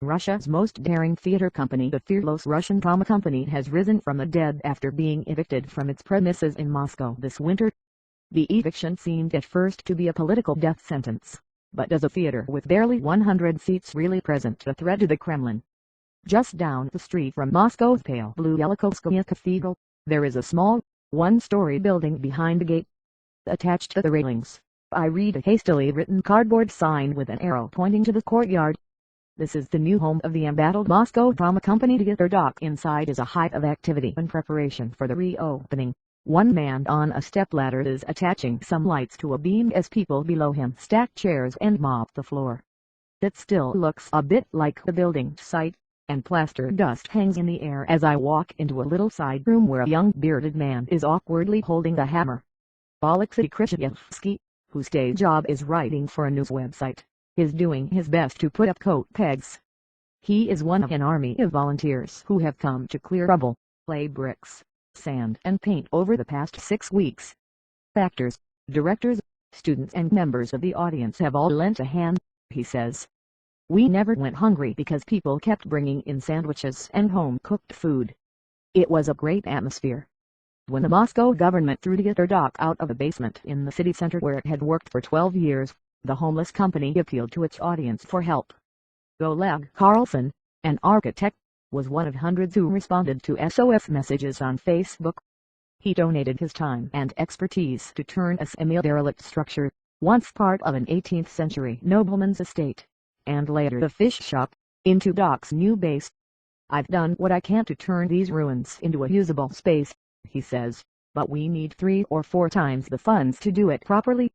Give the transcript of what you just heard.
Russia's most daring theater company, the fearless Russian drama company, has risen from the dead after being evicted from its premises in Moscow this winter. The eviction seemed at first to be a political death sentence, but does a theater with barely 100 seats really present a threat to the Kremlin? Just down the street from Moscow's pale blue Yelokhovskaya Cathedral, there is a small, one-story building behind the gate. Attached to the railings, I read a hastily written cardboard sign with an arrow pointing to the courtyard. This is the new home of the embattled Moscow drama company Teatr Doc. Inside is a hive of activity in preparation for the reopening. One man on a stepladder is attaching some lights to a beam as people below him stack chairs and mop the floor. It still looks a bit like the building site, and plaster dust hangs in the air as I walk into a little side room where a young bearded man is awkwardly holding a hammer. Alexei Krychevsky, whose day job is writing for a news website, is doing his best to put up coat pegs. He is one of an army of volunteers who have come to clear rubble, lay bricks, sand and paint over the past 6 weeks. Actors, directors, students and members of the audience have all lent a hand, he says. We never went hungry because people kept bringing in sandwiches and home-cooked food. It was a great atmosphere. When the Moscow government threw Teatr Doc out of a basement in the city center where it had worked for 12 years, the homeless company appealed to its audience for help. Oleg Carlson, an architect, was one of hundreds who responded to SOS messages on Facebook. He donated his time and expertise to turn a semi-derelict structure, once part of an 18th-century nobleman's estate, and later the fish shop, into Doc's new base. I've done what I can to turn these ruins into a usable space, he says, but we need 3 or 4 times the funds to do it properly.